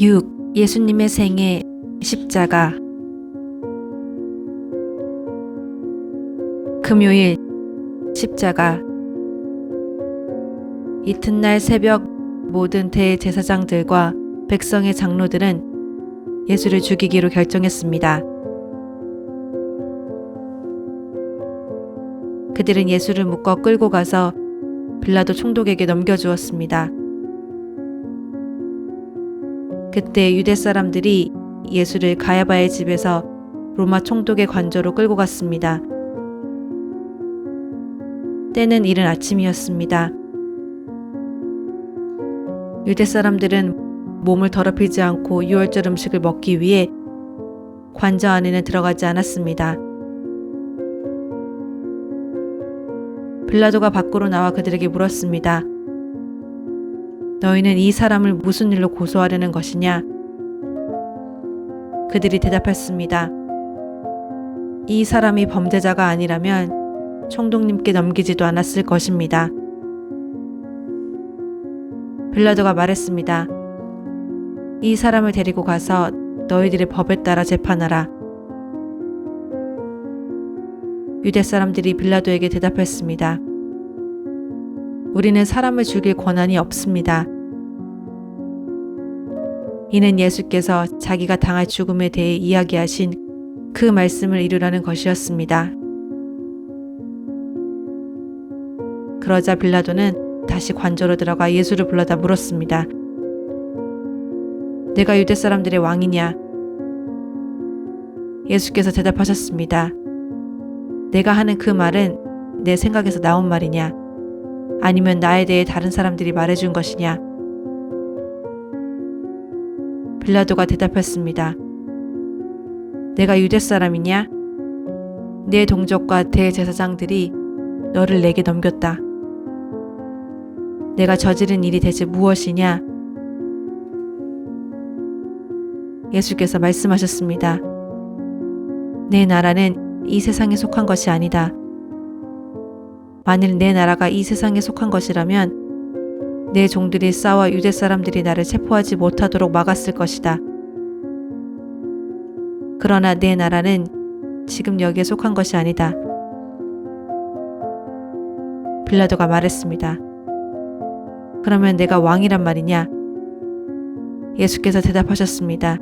6. 예수님의 생애, 십자가. 금요일, 십자가. 이튿날 새벽 모든 대제사장들과 백성의 장로들은 예수를 죽이기로 결정했습니다. 그들은 예수를 묶어 끌고 가서 빌라도 총독에게 넘겨주었습니다. 그때 유대 사람들이 예수를 가야바의 집에서 로마 총독의 관저로 끌고 갔습니다. 때는 이른 아침이었습니다. 유대 사람들은 몸을 더럽히지 않고 유월절 음식을 먹기 위해 관저 안에는 들어가지 않았습니다. 빌라도가 밖으로 나와 그들에게 물었습니다. 너희는 이 사람을 무슨 일로 고소하려는 것이냐? 그들이 대답했습니다. 이 사람이 범죄자가 아니라면 총독님께 넘기지도 않았을 것입니다. 빌라도가 말했습니다. 이 사람을 데리고 가서 너희들의 법에 따라 재판하라. 유대 사람들이 빌라도에게 대답했습니다. 우리는 사람을 죽일 권한이 없습니다. 이는 예수께서 자기가 당할 죽음에 대해 이야기하신 그 말씀을 이루라는 것이었습니다. 그러자 빌라도는 다시 관저로 들어가 예수를 불러다 물었습니다. 내가 유대 사람들의 왕이냐? 예수께서 대답하셨습니다. 내가 하는 그 말은 내 생각에서 나온 말이냐? 아니면 나에 대해 다른 사람들이 말해준 것이냐? 빌라도가 대답했습니다. 내가 유대 사람이냐? 내 동족과 대제사장들이 너를 내게 넘겼다. 내가 저지른 일이 대체 무엇이냐? 예수께서 말씀하셨습니다. 내 나라는 이 세상에 속한 것이 아니다. 만일 내 나라가 이 세상에 속한 것이라면 내 종들이 싸워 유대 사람들이 나를 체포하지 못하도록 막았을 것이다. 그러나 내 나라는 지금 여기에 속한 것이 아니다. 빌라도가 말했습니다. 그러면 내가 왕이란 말이냐? 예수께서 대답하셨습니다.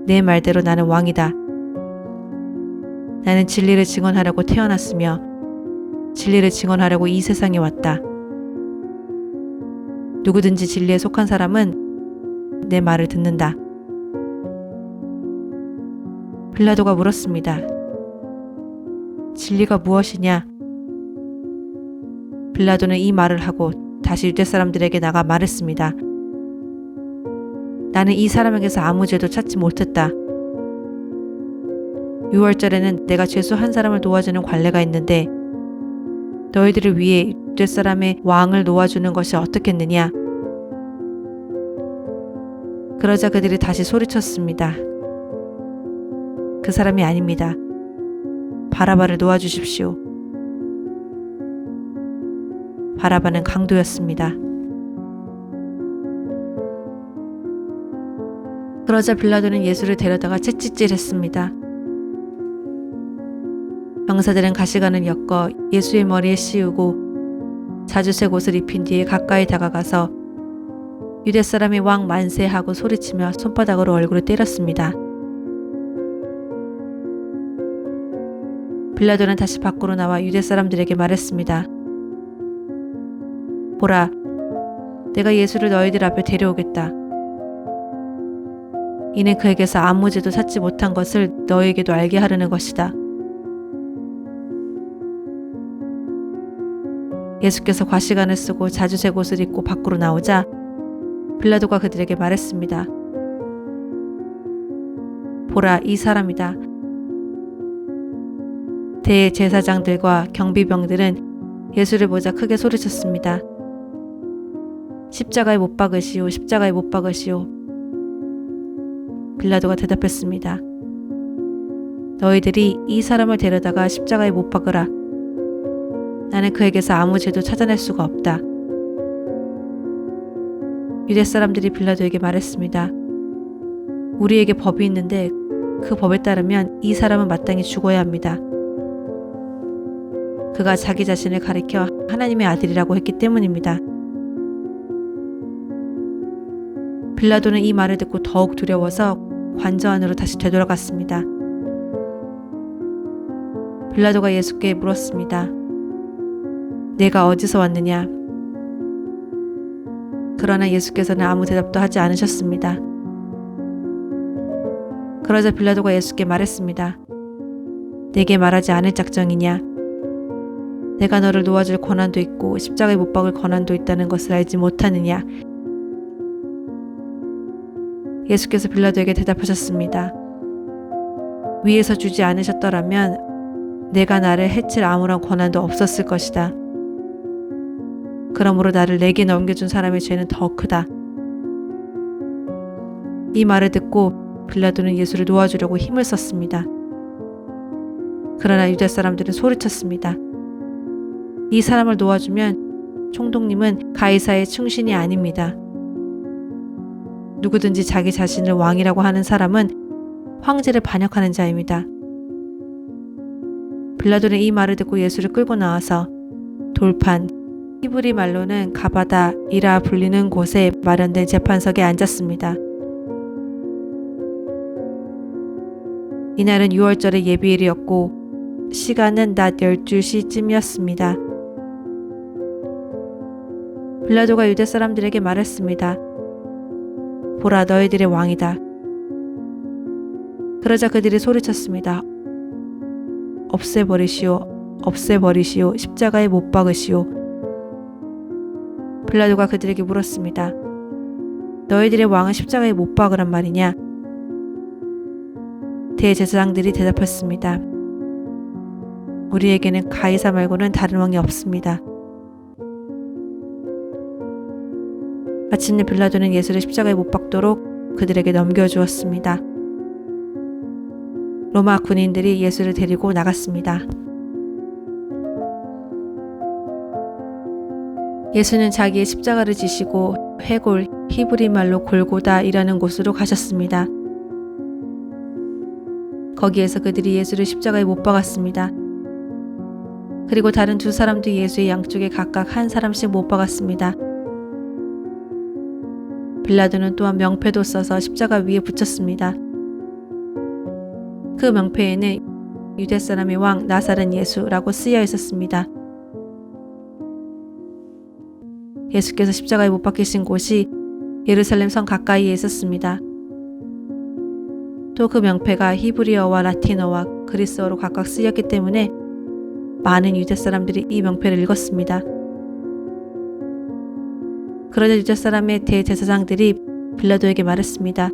내 말대로 나는 왕이다. 나는 진리를 증언하려고 태어났으며 진리를 증언하려고 이 세상에 왔다. 누구든지 진리에 속한 사람은 내 말을 듣는다. 빌라도가 물었습니다. 진리가 무엇이냐? 빌라도는 이 말을 하고 다시 유대 사람들에게 나가 말했습니다. 나는 이 사람에게서 아무 죄도 찾지 못했다. 유월절에는 내가 죄수 한 사람을 도와주는 관례가 있는데 너희들을 위해 유대 사람의 왕을 놓아주는 것이 어떻겠느냐? 그러자 그들이 다시 소리쳤습니다. 그 사람이 아닙니다. 바라바를 놓아주십시오. 바라바는 강도였습니다. 그러자 빌라도는 예수를 데려다가 채찍질했습니다. 병사들은 가시관을 엮어 예수의 머리에 씌우고 자주색 옷을 입힌 뒤에 가까이 다가가서 유대 사람의 왕 만세하고 소리치며 손바닥으로 얼굴을 때렸습니다. 빌라도는 다시 밖으로 나와 유대 사람들에게 말했습니다. 보라, 내가 예수를 너희들 앞에 데려오겠다. 이는 그에게서 아무 죄도 찾지 못한 것을 너희에게도 알게 하려는 것이다. 예수께서 과시관을 쓰고 자주색 옷을 입고 밖으로 나오자 빌라도가 그들에게 말했습니다. 보라, 이 사람이다. 대제사장들과 경비병들은 예수를 보자 크게 소리쳤습니다. 십자가에 못 박으시오, 십자가에 못 박으시오. 빌라도가 대답했습니다. 너희들이 이 사람을 데려다가 십자가에 못 박으라. 나는 그에게서 아무 죄도 찾아낼 수가 없다. 유대 사람들이 빌라도에게 말했습니다. 우리에게 법이 있는데 그 법에 따르면 이 사람은 마땅히 죽어야 합니다. 그가 자기 자신을 가리켜 하나님의 아들이라고 했기 때문입니다. 빌라도는 이 말을 듣고 더욱 두려워서 관저 안으로 다시 되돌아갔습니다. 빌라도가 예수께 물었습니다. 내가 어디서 왔느냐? 그러나 예수께서는 아무 대답도 하지 않으셨습니다. 그러자 빌라도가 예수께 말했습니다. 내게 말하지 않을 작정이냐? 내가 너를 놓아줄 권한도 있고 십자가에 못 박을 권한도 있다는 것을 알지 못하느냐? 예수께서 빌라도에게 대답하셨습니다. 위에서 주지 않으셨더라면 내가 나를 해칠 아무런 권한도 없었을 것이다. 그러므로 나를 내게 넘겨준 사람의 죄는 더 크다. 이 말을 듣고 빌라도는 예수를 놓아주려고 힘을 썼습니다. 그러나 유대 사람들은 소리쳤습니다. 이 사람을 놓아주면 총독님은 가이사의 충신이 아닙니다. 누구든지 자기 자신을 왕이라고 하는 사람은 황제를 반역하는 자입니다. 빌라도는 이 말을 듣고 예수를 끌고 나와서 돌판, 히브리 말로는 가바다이라 불리는 곳에 마련된 재판석에 앉았습니다. 이날은 6월절의 예비일이었고 시간은 낮 12시쯤이었습니다. 빌라도가 유대 사람들에게 말했습니다. 보라, 너희들의 왕이다. 그러자 그들이 소리쳤습니다. 없애버리시오, 없애버리시오, 십자가에 못 박으시오. 빌라도가 그들에게 물었습니다. 너희들의 왕은 십자가에 못 박으란 말이냐? 대제사장들이 대답했습니다. 우리에게는 가이사 말고는 다른 왕이 없습니다. 마침내 빌라도는 예수를 십자가에 못 박도록 그들에게 넘겨주었습니다. 로마 군인들이 예수를 데리고 나갔습니다. 예수는 자기의 십자가를 지시고 회골, 히브리 말로 골고다이라는 곳으로 가셨습니다. 거기에서 그들이 예수를 십자가에 못 박았습니다. 그리고 다른 두 사람도 예수의 양쪽에 각각 한 사람씩 못 박았습니다. 빌라도는 또한 명패도 써서 십자가 위에 붙였습니다. 그 명패에는 유대 사람의 왕 나사렛 예수라고 쓰여 있었습니다. 예수께서 십자가에 못 박히신 곳이 예루살렘 성 가까이에 있었습니다. 또 그 명패가 히브리어와 라틴어와 그리스어로 각각 쓰였기 때문에 많은 유대 사람들이 이 명패를 읽었습니다. 그러자 유대 사람의 대제사장들이 빌라도에게 말했습니다.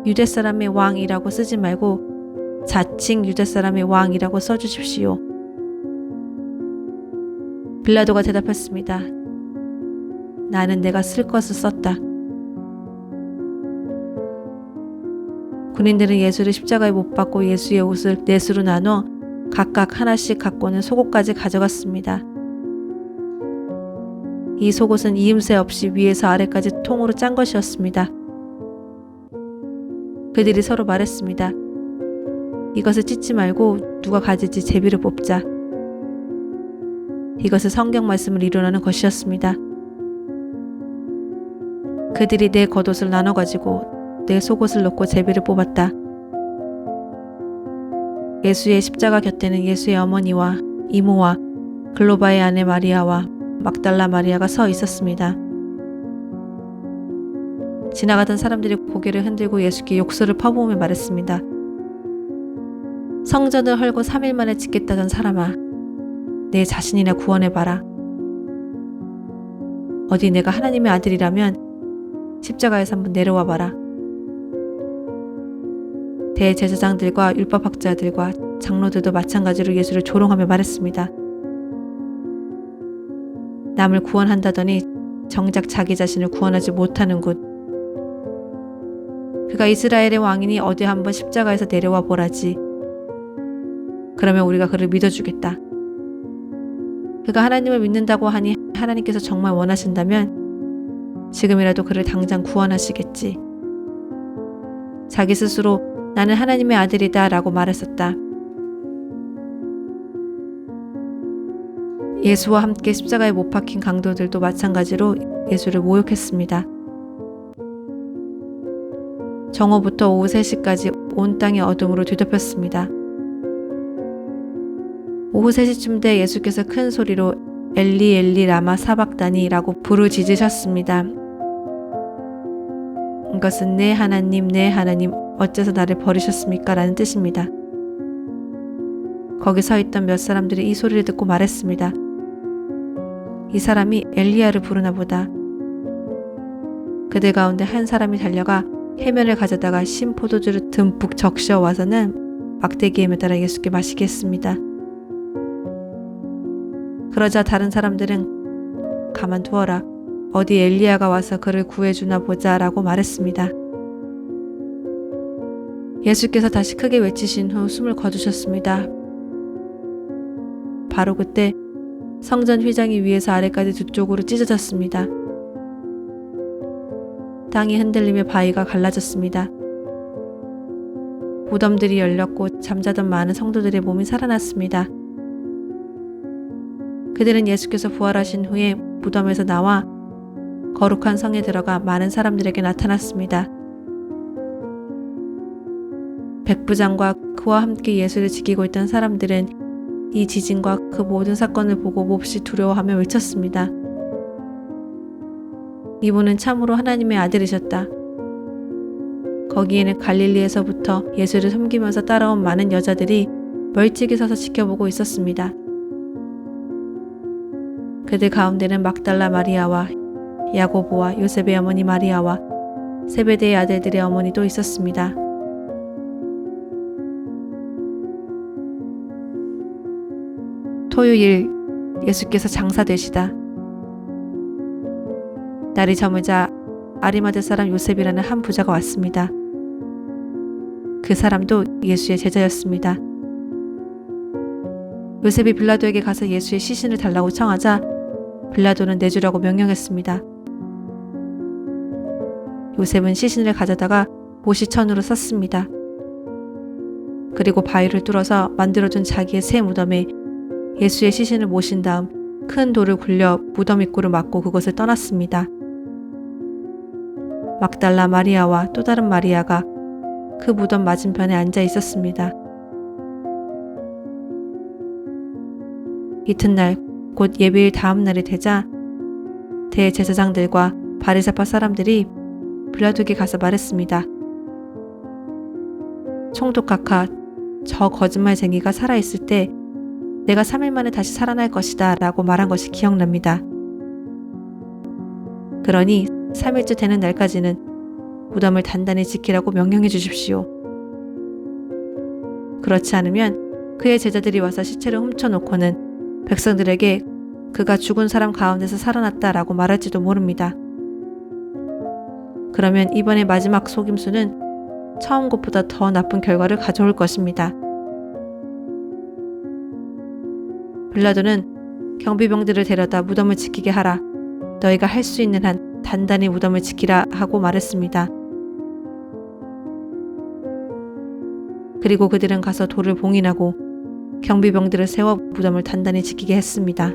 유대 사람의 왕이라고 쓰지 말고 자칭 유대 사람의 왕이라고 써주십시오. 빌라도가 대답했습니다. 나는 내가 쓸 것을 썼다. 군인들은 예수를 십자가에 못 박고 예수의 옷을 넷으로 나눠 각각 하나씩 갖고는 속옷까지 가져갔습니다. 이 속옷은 이음새 없이 위에서 아래까지 통으로 짠 것이었습니다. 그들이 서로 말했습니다. 이것을 찢지 말고 누가 가질지 제비를 뽑자. 이것은 성경 말씀을 이루라는 것이었습니다. 그들이 내 겉옷을 나눠 가지고 내 속옷을 넣고 제비를 뽑았다. 예수의 십자가 곁에는 예수의 어머니와 이모와 글로바의 아내 마리아와 막달라 마리아가 서 있었습니다. 지나가던 사람들이 고개를 흔들고 예수께 욕설을 퍼부으며 말했습니다. 성전을 헐고 3일 만에 짓겠다던 사람아, 내 자신이나 구원해봐라. 어디 내가 하나님의 아들이라면 십자가에서 한번 내려와 봐라. 대제사장들과 율법학자들과 장로들도 마찬가지로 예수를 조롱하며 말했습니다. 남을 구원한다더니 정작 자기 자신을 구원하지 못하는군. 그가 이스라엘의 왕이니 어디 한번 십자가에서 내려와 보라지. 그러면 우리가 그를 믿어주겠다. 그가 하나님을 믿는다고 하니 하나님께서 정말 원하신다면 지금이라도 그를 당장 구원하시겠지. 자기 스스로 나는 하나님의 아들이다 라고 말했었다. 예수와 함께 십자가에 못 박힌 강도들도 마찬가지로 예수를 모욕했습니다. 정오부터 오후 3시까지 온 땅이 어둠으로 뒤덮였습니다. 오후 3시쯤 돼 예수께서 큰 소리로 엘리 엘리 라마 사박다니 라고 부르짖으셨습니다. 이것은 내 하나님 어째서 나를 버리셨습니까? 라는 뜻입니다. 거기 서 있던 몇 사람들이 이 소리를 듣고 말했습니다. 이 사람이 엘리야를 부르나 보다. 그들 가운데 한 사람이 달려가 해면을 가져다가 신 포도주를 듬뿍 적셔 와서는 막대기에 매달아 예수께 마시게 했습니다. 그러자 다른 사람들은 가만두어라. 어디 엘리야가 와서 그를 구해주나 보자 라고 말했습니다. 예수께서 다시 크게 외치신 후 숨을 거두셨습니다. 바로 그때 성전 휘장이 위에서 아래까지 두 쪽으로 찢어졌습니다. 땅이 흔들리며 바위가 갈라졌습니다. 무덤들이 열렸고 잠자던 많은 성도들의 몸이 살아났습니다. 그들은 예수께서 부활하신 후에 무덤에서 나와 거룩한 성에 들어가 많은 사람들에게 나타났습니다. 백부장과 그와 함께 예수를 지키고 있던 사람들은 이 지진과 그 모든 사건을 보고 몹시 두려워하며 외쳤습니다. 이분은 참으로 하나님의 아들이셨다. 거기에는 갈릴리에서부터 예수를 섬기면서 따라온 많은 여자들이 멀찍이 서서 지켜보고 있었습니다. 그들 가운데는 막달라 마리아와 야고보와 요셉의 어머니 마리아와 세베대의 아들들의 어머니도 있었습니다. 토요일 예수께서 장사되시다. 날이 저물자 아리마대 사람 요셉이라는 한 부자가 왔습니다. 그 사람도 예수의 제자였습니다. 요셉이 빌라도에게 가서 예수의 시신을 달라고 청하자 빌라도는 내주라고 명령했습니다. 요셉은 시신을 가져다가 모시천으로 썼습니다. 그리고 바위를 뚫어서 만들어준 자기의 새 무덤에 예수의 시신을 모신 다음 큰 돌을 굴려 무덤 입구를 막고 그곳을 떠났습니다. 막달라 마리아와 또 다른 마리아가 그 무덤 맞은편에 앉아 있었습니다. 이튿날 곧 예배일 다음 날이 되자 대제사장들과 바리새파 사람들이 빌라도에게 가서 말했습니다. 총독각하, 저 거짓말쟁이가 살아있을 때 내가 3일 만에 다시 살아날 것이다 라고 말한 것이 기억납니다. 그러니 3일째 되는 날까지는 무덤을 단단히 지키라고 명령해 주십시오. 그렇지 않으면 그의 제자들이 와서 시체를 훔쳐놓고는 백성들에게 그가 죽은 사람 가운데서 살아났다라고 말할지도 모릅니다. 그러면 이번의 마지막 속임수는 처음 것보다 더 나쁜 결과를 가져올 것입니다. 빌라도는 경비병들을 데려다 무덤을 지키게 하라. 너희가 할 수 있는 한 단단히 무덤을 지키라 하고 말했습니다. 그리고 그들은 가서 돌을 봉인하고 경비병들을 세워 무덤을 단단히 지키게 했습니다.